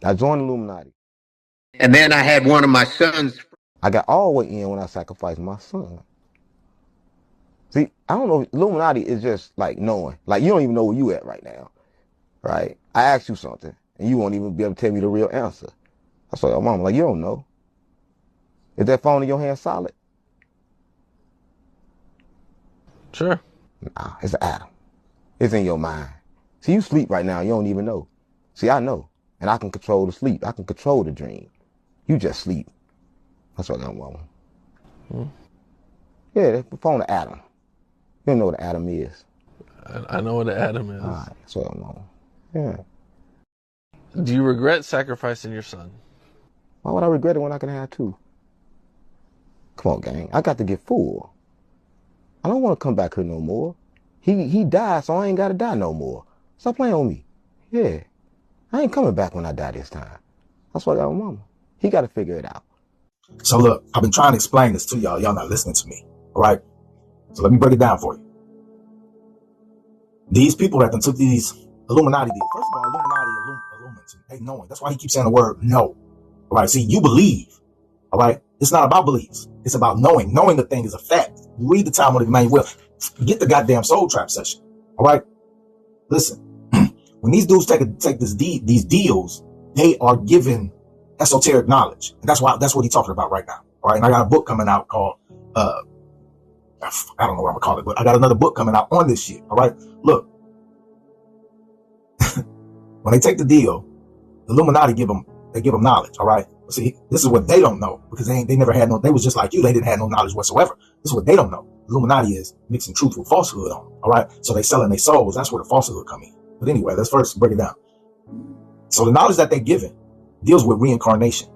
I joined the Illuminati. And then I had one of my sons. I got all the way in when I sacrificed my son. See, I don't know. Illuminati is just like knowing. Like, you don't even know where you at right now, right? I asked you something, and you won't even be able to tell me the real answer. I saw your mama, like, you don't know. Is that phone in your hand solid? Sure. Nah, it's an atom. It's in your mind. See, you sleep right now. You don't even know. See, I know. And I can control the sleep. I can control the dream. You just sleep. That's what I'm on. Yeah, that's the phone, the atom. You don't know what an atom is. I know what an atom is. All right, that's what I'm on. Yeah. Do you regret sacrificing your son? Why would I regret it when I can have two? Come on, gang. I got to get full. I don't want to come back here no more. He died, so I ain't got to die no more. Stop playing on me. Yeah. I ain't coming back when I die this time. That's what I got with mama. He got to figure it out. So look, I've been trying to explain this to y'all. Y'all not listening to me. All right? So let me break it down for you. These people that took these Illuminati deals. First of all, Illuminati, they know it. That's why he keeps saying the word no. All right? See, you believe. All right? It's not about beliefs. It's about knowing. Knowing the thing is a fact. You read the Talmud of Emmanuel. Get the goddamn soul trap session. All right? Listen. When these dudes take these deals, they are given esoteric knowledge. And that's what he's talking about right now. All right. And I got a book coming out called, I don't know what I'm gonna call it, but I got another book coming out on this shit. All right. Look, when they take the deal, the Illuminati give them knowledge. All right. See, this is what they don't know because they never had no, they was just like you. They didn't have no knowledge whatsoever. This is what they don't know. The Illuminati is mixing truth with falsehood on them. All right. So they selling their souls. That's where the falsehood come in. But anyway, let's first break it down. So the knowledge that they're given deals with reincarnation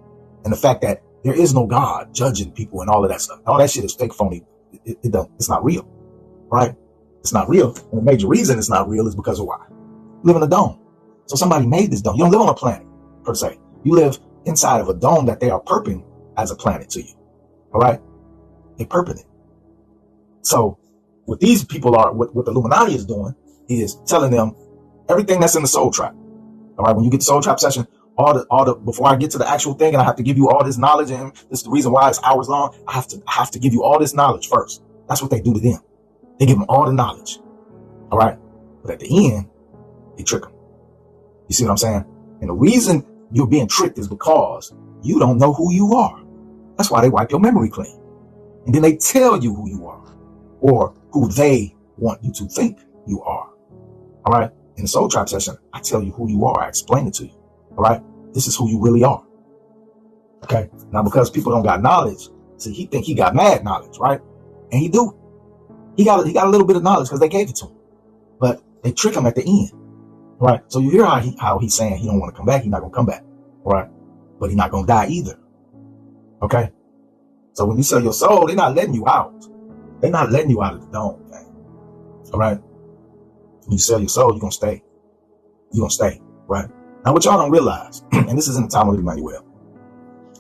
and the fact that there is no God judging people and all of that stuff. All that shit is fake, phony. It's not real, right? It's not real. And the major reason it's not real is because of why? You live in a dome. So somebody made this dome. You don't live on a planet, per se. You live inside of a dome that they are perping as a planet to you. All right? They're perping it. So what these people are, what the Illuminati is doing is telling them everything that's in the soul trap. All right, when you get the soul trap session, all the before I get to the actual thing, and I have to give you all this knowledge, and this is the reason why it's hours long. I have to give you all this knowledge first. That's what they do to them. They give them all the knowledge. All right, but at the end, they trick them. You see what I'm saying? And the reason you're being tricked is because you don't know who you are. That's why they wipe your memory clean, and then they tell you who you are, or who they want you to think you are. All right. In the soul trap session, I tell you who you are. I explain it to you. All right. This is who you really are. Okay. Now, because people don't got knowledge, see, he think he got mad knowledge, right? And he do. He got a little bit of knowledge because they gave it to him, but they trick him at the end, right? So you hear how he's saying he don't want to come back. He's not gonna come back, all right? But he's not gonna die either. Okay. So when you sell your soul, they're not letting you out. They're not letting you out of the dome, man. All right. When you sell your soul, you're going to stay. You're going to stay, right? Now, what y'all don't realize, and this is in the Talmud of Emmanuel,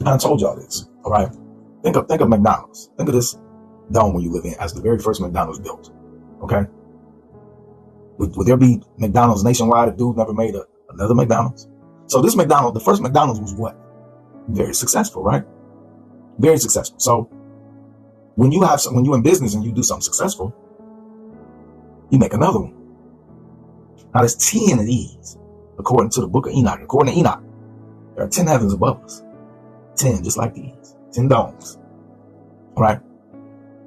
I told y'all this, all right? Think of McDonald's. Think of this dome where you live in as the very first McDonald's built, okay? Would there be McDonald's nationwide if dude never made another McDonald's? So this McDonald's, the first McDonald's was what? Very successful, right? Very successful. So when you're in business and you do something successful, you make another one. Now there's 10 of these, according to the book of Enoch. According to Enoch, there are 10 heavens above us. 10, just like these. 10 domes. All right?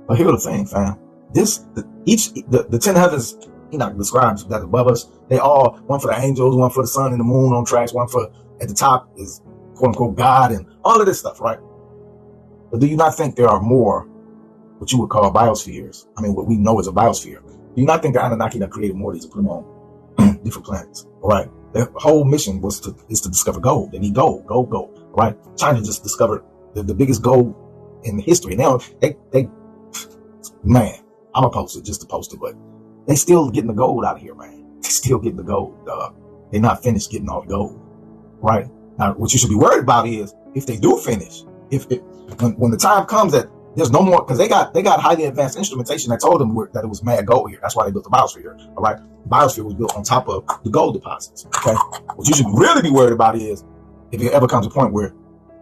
But here's the thing, fam. The 10 heavens Enoch describes that above us, they all, one for the angels, one for the sun and the moon on tracks, one for, at the top is quote unquote God and all of this stuff, right? But do you not think there are more, what you would call biospheres? I mean, what we know is a biosphere. Do you not think the Anunnaki that created more of these to put them on different planets? All right. Their whole mission is to discover gold. They need gold. Right? China just discovered the biggest gold in history. Now they man, I'm gonna post it just to post it, but they still getting the gold out of here, man. They still getting the gold. They're not finished getting all the gold. Right? Now, what you should be worried about is if they do finish, when the time comes that There's no more, because they got highly advanced instrumentation that told them that it was mad gold here. That's why they built the biosphere here. All right, the biosphere was built on top of the gold deposits. Okay, what you should really be worried about is if it ever comes a point where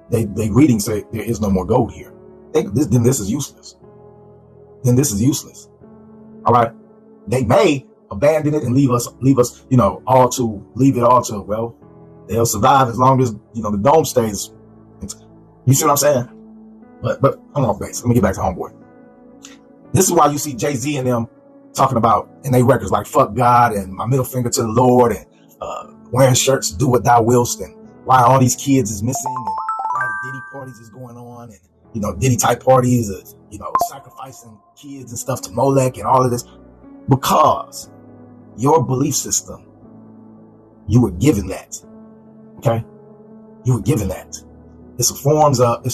they readings say there is no more gold here, then this is useless. Then this is useless. All right, they may abandon it and leave us, leave it all to, well, they'll survive as long as the dome stays. You see what I'm saying? But hold on, base. Let me get back to Homeboy. This is why you see Jay-Z and them talking about in their records like "fuck God" and "my middle finger to the Lord" and wearing shirts "do what thou willst" and why all these kids is missing and why the Diddy parties is going on and Diddy type parties, sacrificing kids and stuff to Molech and all of this, because your belief system, you were given that. Okay, you were given that. It's a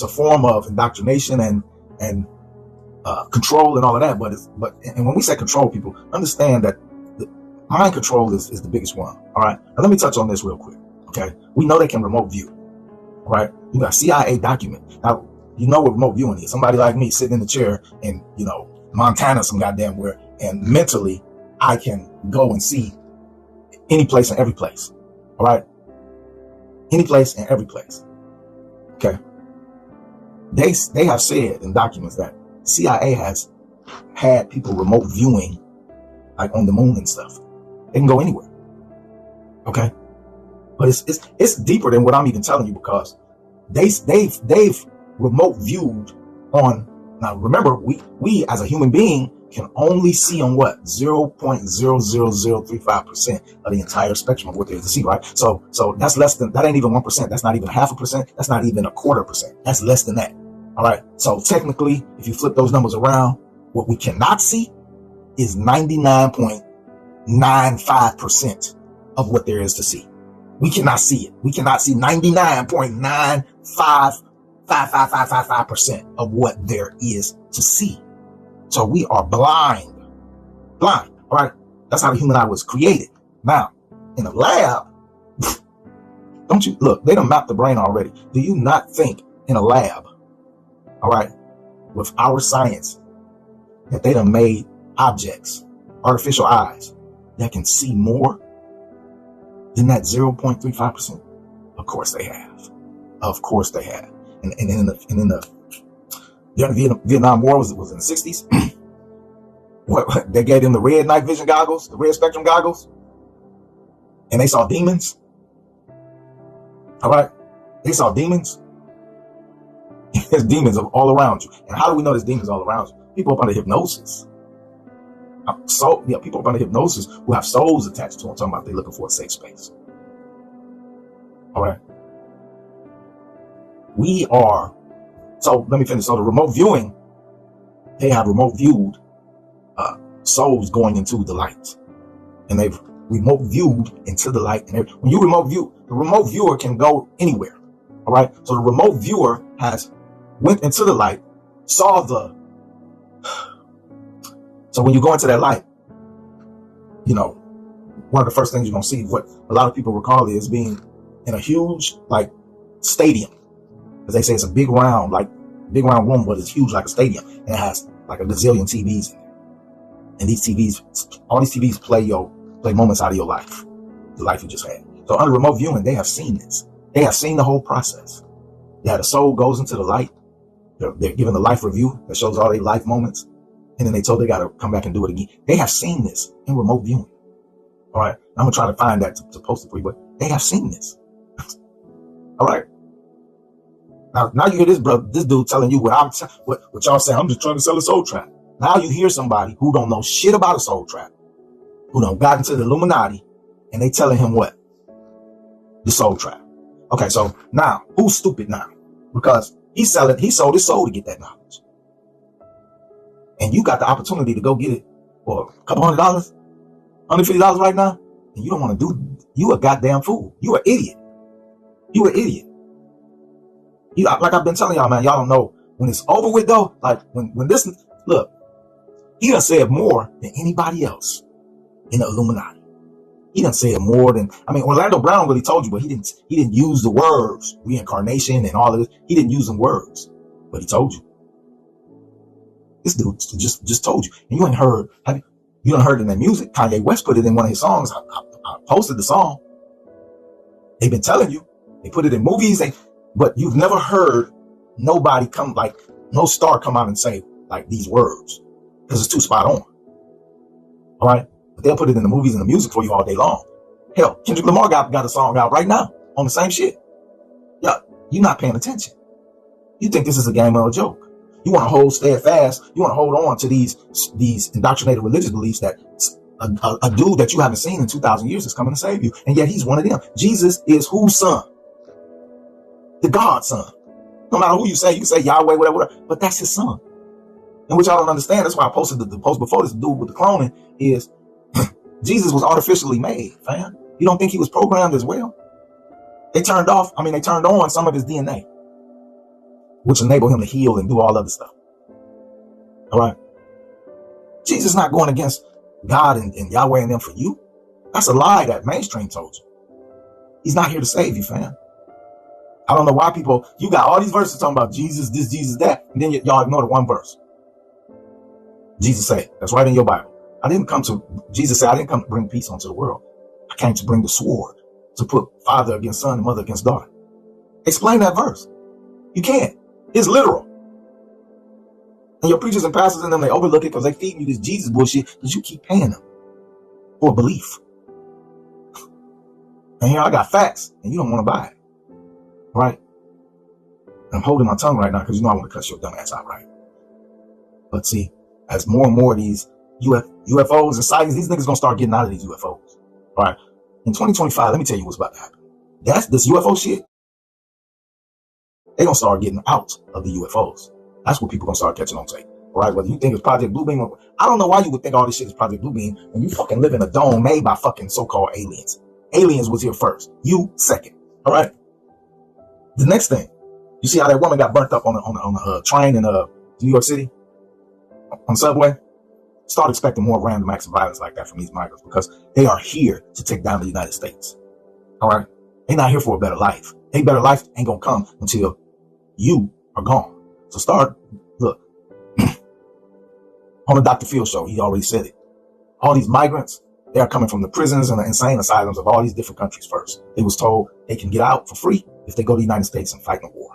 form of indoctrination and control and all of that. But when we say control, people understand that the mind control is the biggest one. All right. Now let me touch on this real quick. Okay. We know they can remote view. All right. You got CIA document. Now you know what remote viewing is. Somebody like me sitting in the chair in Montana, some goddamn where, and mentally I can go and see any place and every place. All right. Any place and every place. Okay. They have said in documents that CIA has had people remote viewing, like on the moon and stuff. They can go anywhere. Okay. But it's deeper than what I'm even telling you, because they've remote viewed on. Now remember, we as a human being can only see on what 0.00035% of the entire spectrum of what there is to see, right? So that's less than, that ain't even 1%. That's not even 0.5%. That's not even 1/4%. That's less than that. All right. So technically, if you flip those numbers around, what we cannot see is 99.95% of what there is to see. We cannot see it. We cannot see 99.95555% of what there is to see. So we are blind. All right. That's how the human eye was created. Now, in a lab, don't you look, they done mapped the brain already. Do you not think in a lab, all right, with our science, that they done made objects, artificial eyes, that can see more than that 0.35%? Of course they have. Of course they have. And in the Vietnam War was in the 60s. What they gave them the red night vision goggles, the red spectrum goggles, and they saw demons. All right, they saw demons. There's demons all around you. And how do we know there's demons all around you? People up under hypnosis. People up under hypnosis who have souls attached to them, talking about they're looking for a safe space. All right. We are. So let me finish. So the remote viewing, they have remote viewed souls going into the light, and they've remote viewed into the light. And when you remote view, the remote viewer can go anywhere. All right. So the remote viewer went into the light, saw the. So when you go into that light, one of the first things you're gonna see, what a lot of people recall, is being in a huge stadium. As they say, it's a big round room, but it's huge like a stadium, and it has like a gazillion TVs in it. And all these TVs play moments out of your life, the life you just had. So under remote viewing, they have seen this. They have seen the whole process. Yeah, the soul goes into the light. They're given the life review that shows all their life moments, and then they told they got to come back and do it again. They have seen this in remote viewing. All right, I'm gonna try to find that to post it for you, but they have seen this. All right. Now you hear this dude telling you what y'all saying. I'm just trying to sell a soul trap. Now you hear somebody who don't know shit about a soul trap, who done got into the Illuminati, and they telling him what? The soul trap. Okay, so now who's stupid now? Because he sold his soul to get that knowledge, and you got the opportunity to go get it for a couple $100, $150 right now, and you don't want to do. You a goddamn fool. You an idiot. You an idiot. Like I've been telling y'all, man, y'all don't know when it's over with though. Like when this, look, he done said more than anybody else in the Illuminati. He done said more than, Orlando Brown really told you, but he didn't use the words reincarnation and all of this. He didn't use them words, but he told you. This dude just told you. And you ain't heard, you done heard it in their music. Kanye West put it in one of his songs. I posted the song. They've been telling you. They put it in movies. But you've never heard nobody come, like, no star come out and say, like, these words. Because it's too spot on. All right? But they'll put it in the movies and the music for you all day long. Hell, Kendrick Lamar got a song out right now on the same shit. Yeah, you're not paying attention. You think this is a game or a joke. You want to hold steadfast. You want to hold on to these indoctrinated religious beliefs that a dude that you haven't seen in 2,000 years is coming to save you. And yet he's one of them. Jesus is whose son? The God's son. No matter who you say Yahweh, whatever, but that's his son. And which I don't understand. That's why I posted the post before this dude with the cloning is Jesus was artificially made, fam. You don't think he was programmed as well? They turned on some of his DNA, which enabled him to heal and do all other stuff. All right. Jesus not going against God and Yahweh and them for you. That's a lie that mainstream told you. He's not here to save you, fam. I don't know why you got all these verses talking about Jesus, this, Jesus, that, and then y'all ignore the one verse. Jesus said, that's right in your Bible. Jesus said, I didn't come to bring peace onto the world. I came to bring the sword, to put father against son and mother against daughter. Explain that verse. You can't. It's literal. And your preachers and pastors and them, they overlook it because they feeding you this Jesus bullshit because you keep paying them for belief. And here I got facts and you don't want to buy it. Right? I'm holding my tongue right now because you know I want to cuss your dumb ass out, right? But see, as more and more of these UFOs and sightings, these niggas gonna start getting out of these UFOs. All right? In 2025, let me tell you what's about to happen. This UFO shit, they gonna start getting out of the UFOs. That's what people gonna start catching on tape. All right? Whether you think it's Project Bluebeam or I don't know why you would think all this shit is Project Bluebeam when you fucking live in a dome made by fucking so-called aliens. Aliens was here first. You second. All right? The next thing, you see how that woman got burnt up on a train in New York City on the subway? Start expecting more random acts of violence like that from these migrants because they are here to take down the United States. All right? They're not here for a better life. A better life ain't gonna come until you are gone. So look, on the Dr. Phil show, he already said it. All these migrants, they are coming from the prisons and the insane asylums of all these different countries first. They was told they can get out for free if they go to the United States and fight in a war.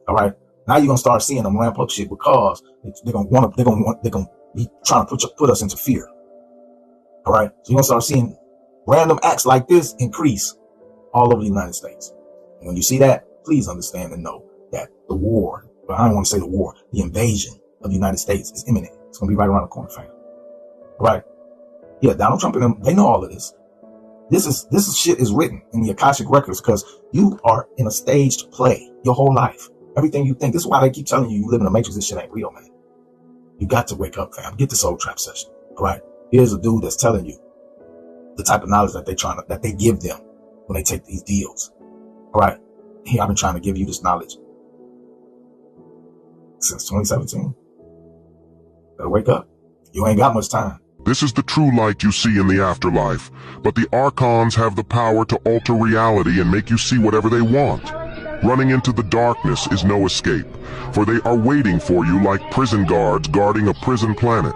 All right. Now you're gonna start seeing them ramp up shit because they're gonna be trying to put us into fear. All right. So you're gonna start seeing random acts like this increase all over the United States. And when you see that, please understand and know that the war, but I don't want to say the war, the invasion of the United States is imminent. It's gonna be right around the corner, fam. All right. Yeah, Donald Trump and them, they know all of this. This shit is written in the Akashic records because you are in a staged play your whole life. Everything you think. This is why they keep telling you live in a matrix. This shit ain't real, man. You got to wake up, fam. Get the soul trap session. All right. Here's a dude that's telling you the type of knowledge that they give them when they take these deals. All right. Here, I've been trying to give you this knowledge since 2017. Better wake up. You ain't got much time. This is the true light you see in the afterlife, but the Archons have the power to alter reality and make you see whatever they want. Running into the darkness is no escape, for they are waiting for you like prison guards guarding a prison planet.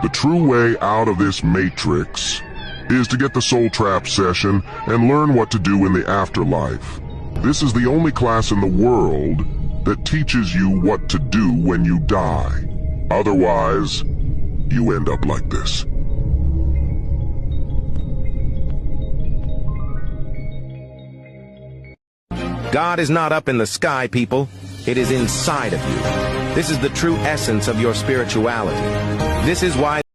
The true way out of this matrix is to get the Soul Trap session and learn what to do in the afterlife. This is the only class in the world that teaches you what to do when you die. Otherwise, you end up like this. God is not up in the sky, people. It is inside of you. This is the true essence of your spirituality. This is why